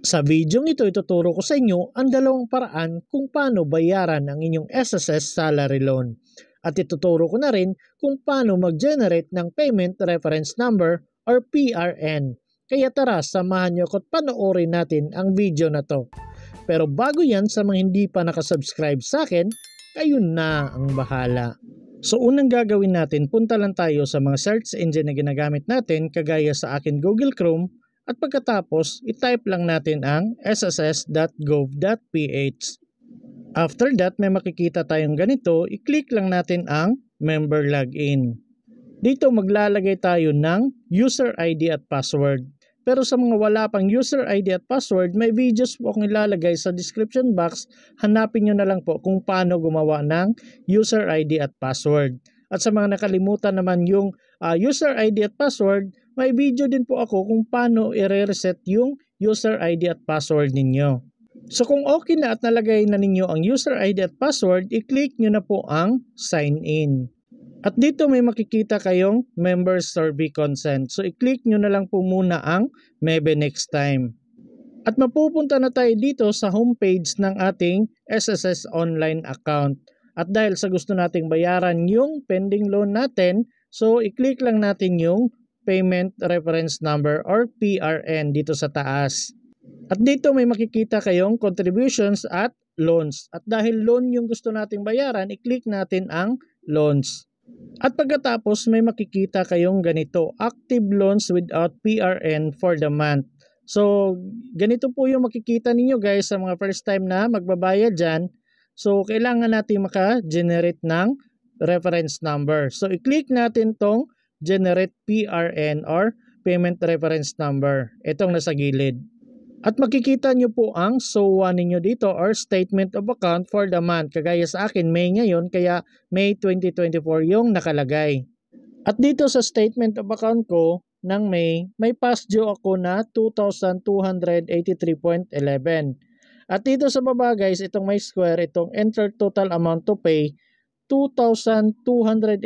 Sa video ito, ituturo ko sa inyo ang dalawang paraan kung paano bayaran ang inyong SSS salary loan. At ituturo ko na rin kung paano mag-generate ng Payment Reference Number or PRN. Kaya tara, samahan nyo ko at panoorin natin ang video na to. Pero bago yan, sa mga hindi pa nakasubscribe sa akin, kayo na ang bahala. So unang gagawin natin, punta lang tayo sa mga search engine na ginagamit natin kagaya sa akin Google Chrome. At pagkatapos, i-type lang natin ang sss.gov.ph. After that, may makikita tayong ganito, i-click lang natin ang Member Login. Dito maglalagay tayo ng user ID at password. Pero sa mga wala pang user ID at password, may videos po akong ilalagay sa description box. Hanapin nyo na lang po kung paano gumawa ng user ID at password. At sa mga nakalimutan naman yung user ID at password, may video din po ako kung paano i-reset yung user ID at password ninyo. So kung okay na at nalagay na ninyo ang user ID at password, i-click nyo na po ang sign in. At dito may makikita kayong member survey consent. So i-click nyo na lang po muna ang maybe next time. At mapupunta na tayo dito sa homepage ng ating SSS online account. At dahil sa gusto nating bayaran yung pending loan natin, so i-click lang natin yung Payment Reference Number or PRN dito sa taas. At dito may makikita kayong contributions at loans. At dahil loan yung gusto nating bayaran, i-click natin ang loans. At pagkatapos may makikita kayong ganito, active loans without PRN for the month. So ganito po yung makikita ninyo guys sa mga first time na magbabayad dyan. So kailangan natin maka-generate ng reference number. So i-click natin tong generate PRN or payment reference number. Itong nasa gilid. At makikita nyo po ang SOA ninyo dito or statement of account for the month. Kagaya sa akin, May ngayon, kaya May 2024 yung nakalagay. At dito sa statement of account ko ng May, may past due ako na 2,283.11. At dito sa baba guys, itong may square, itong enter total amount to pay, 2,283.11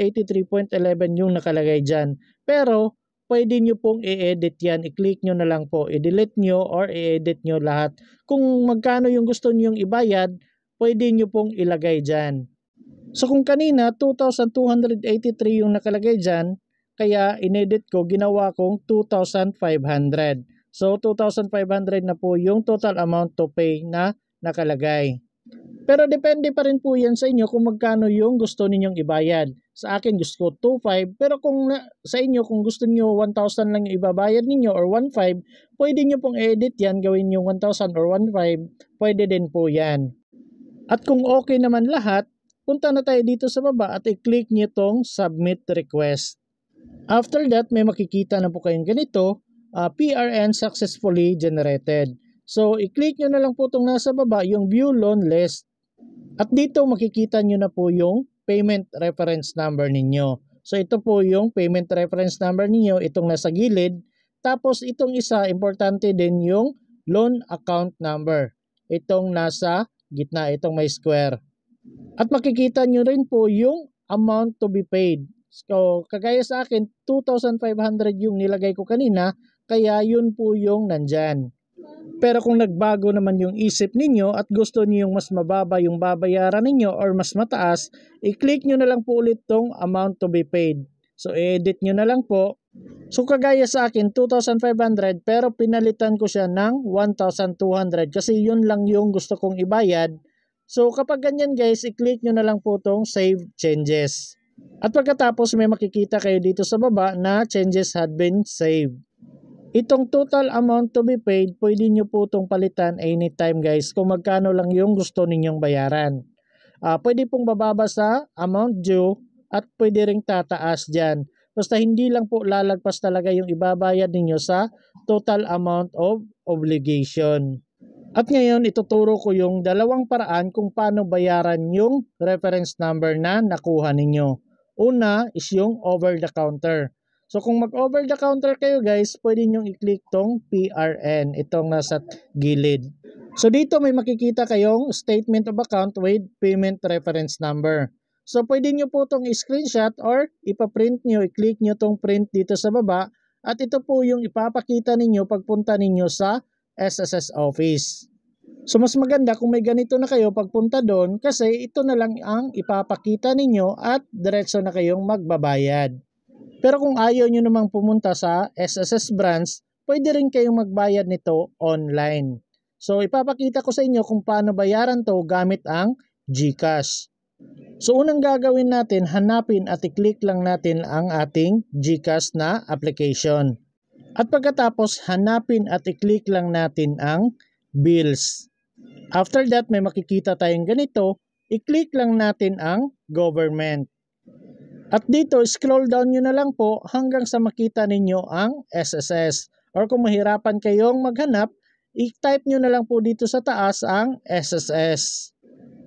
yung nakalagay dyan. Pero pwede nyo pong i-edit yan. I-click nyo na lang po. I-delete nyo or i-edit nyo lahat. Kung magkano yung gusto nyo yung ibayad, pwede nyo pong ilagay dyan. So kung kanina 2,283 yung nakalagay dyan, kaya in-edit ko, ginawa kong 2,500. So 2,500 na po yung total amount to pay na nakalagay. Pero depende pa rin po yan sa inyo kung magkano yung gusto ninyong ibayad. Sa akin gusto ko 2,500, pero kung sa inyo kung gusto niyo 1,000 lang yung ibabayad ninyo or 1,500, pwede niyo pong edit yan, gawin yung 1,000 or 1,500, pwede din po yan. At kung okay naman lahat, punta na tayo dito sa baba at i-click niyo tong submit request. After that, may makikita na po kayong ganito, PRN successfully generated. So, i-click nyo na lang po itong nasa baba, yung view loan list. At dito makikita nyo na po yung payment reference number ninyo. So, ito po yung payment reference number ninyo, itong nasa gilid. Tapos, itong isa, importante din yung loan account number. Itong nasa gitna, itong may square. At makikita nyo rin po yung amount to be paid. So, kagaya sa akin, 2,500 yung nilagay ko kanina, kaya yun po yung nandyan. Pero kung nagbago naman yung isip ninyo at gusto niyo yung mas mababa yung babayaran ninyo or mas mataas, i-click nyo na lang po ulit tong amount to be paid. So, edit nyo na lang po. So, kagaya sa akin, 2,500 pero pinalitan ko siya ng 1,200 kasi yun lang yung gusto kong ibayad. So, kapag ganyan guys, i-click nyo na lang po tong save changes. At pagkatapos may makikita kayo dito sa baba na changes had been saved. Itong total amount to be paid, pwede nyo po itong palitan anytime guys kung magkano lang yung gusto ninyong bayaran. Pwede pong bababa sa amount due at pwede ring tataas dyan. Basta hindi lang po lalagpas talaga yung ibabayad ninyo sa total amount of obligation. At ngayon ituturo ko yung dalawang paraan kung paano bayaran yung reference number na nakuha ninyo. Una is yung over the counter. So kung mag-over the counter kayo guys, pwede nyong i-click tong PRN, itong nasa gilid. So dito may makikita kayong statement of account with payment reference number. So pwede nyo po itong i-screenshot or ipaprint nyo, i-click nyo tong print dito sa baba. At ito po yung ipapakita ninyo pagpunta ninyo sa SSS office. So mas maganda kung may ganito na kayo pagpunta doon kasi ito na lang ang ipapakita ninyo at diretso na kayong magbabayad. Pero kung ayaw nyo namang pumunta sa SSS branch, pwede rin kayong magbayad nito online. So ipapakita ko sa inyo kung paano bayaran to gamit ang GCash. So unang gagawin natin, hanapin at i-click lang natin ang ating GCash na application. At pagkatapos hanapin at i-click lang natin ang bills. After that may makikita tayong ganito, i-click lang natin ang government. At dito, scroll down nyo na lang po hanggang sa makita ninyo ang SSS. Or kung mahirapan kayong maghanap, i-type nyo na lang po dito sa taas ang SSS.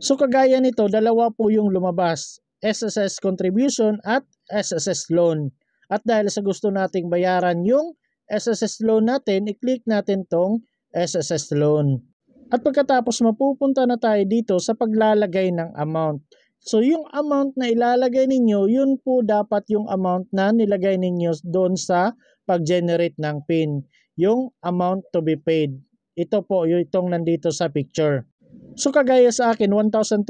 So kagaya nito, dalawa po yung lumabas. SSS contribution at SSS loan. At dahil sa gusto nating bayaran yung SSS loan natin, i-click natin tong SSS loan. At pagkatapos mapupunta na tayo dito sa paglalagay ng amount. So yung amount na ilalagay ninyo, yun po dapat yung amount na nilagay ninyo doon sa pag-generate ng PIN. Yung amount to be paid. Ito po yung itong nandito sa picture. So kagaya sa akin, 1,200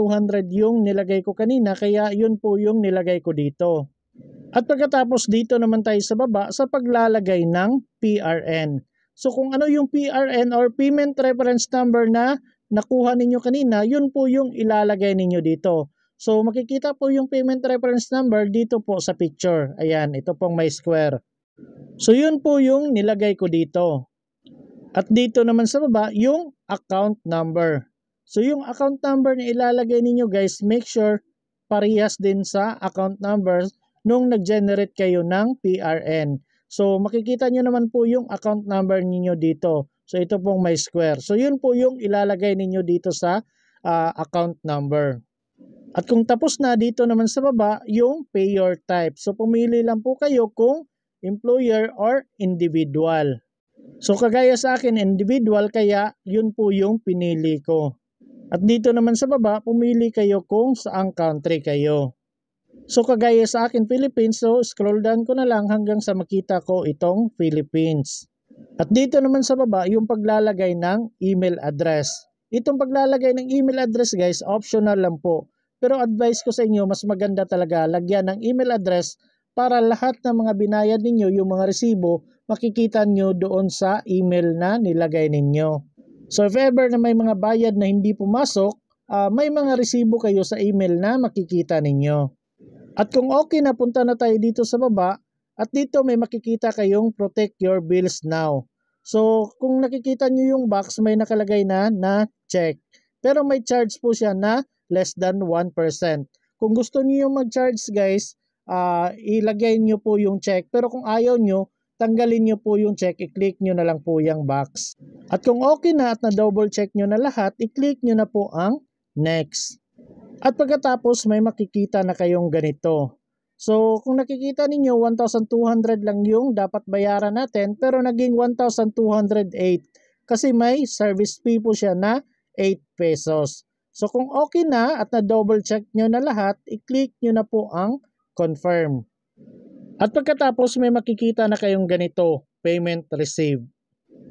yung nilagay ko kanina, kaya yun po yung nilagay ko dito. At pagkatapos dito naman tayo sa baba sa paglalagay ng PRN. So kung ano yung PRN or Payment Reference Number na nakuha ninyo kanina, yun po yung ilalagay ninyo dito. So makikita po yung Payment Reference Number dito po sa picture. Ayan, ito pong may square. So yun po yung nilagay ko dito. At dito naman sa baba, yung account number. So yung account number na ilalagay ninyo guys, make sure parehas din sa account number nung nag-generate kayo ng PRN. So makikita nyo naman po yung account number ninyo dito. So ito pong may square. So yun po yung ilalagay ninyo dito sa account number. At kung tapos na, dito naman sa baba yung payer type. So pumili lang po kayo kung employer or individual. So kagaya sa akin individual, kaya yun po yung pinili ko. At dito naman sa baba, pumili kayo kung saang country kayo. So kagaya sa akin Philippines, so scroll down ko na lang hanggang sa makita ko itong Philippines. At dito naman sa baba, yung paglalagay ng email address. Itong paglalagay ng email address guys, optional lang po. Pero advice ko sa inyo, mas maganda talaga lagyan ng email address para lahat ng mga binayad ninyo, yung mga resibo, makikita nyo doon sa email na nilagay ninyo. So if ever na may mga bayad na hindi pumasok, may mga resibo kayo sa email na makikita ninyo. At kung okay na, punta na tayo dito sa baba at dito may makikita kayong protect your bills now. So kung nakikita nyo yung box, may nakalagay na check. Pero may charge po siya na less than 1%. Kung gusto niyo yung mag-charge guys, ilagay nyo po yung check. Pero kung ayaw nyo, tanggalin nyo po yung check, i-click nyo na lang po yung box. At kung okay na at na-double check nyo na lahat, i-click nyo na po ang next. At pagkatapos may makikita na kayong ganito. So kung nakikita ninyo 1,200 lang yung dapat bayaran natin pero naging 1,208 kasi may service fee po siya na 8 pesos. So kung okay na at na-double check nyo na lahat, i-click nyo na po ang confirm. At pagkatapos may makikita na kayong ganito, payment received.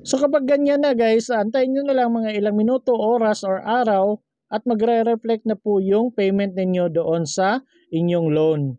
So kapag ganyan na guys, antayin nyo na lang mga ilang minuto, oras or araw at magre-reflect na po yung payment ninyo doon sa inyong loan.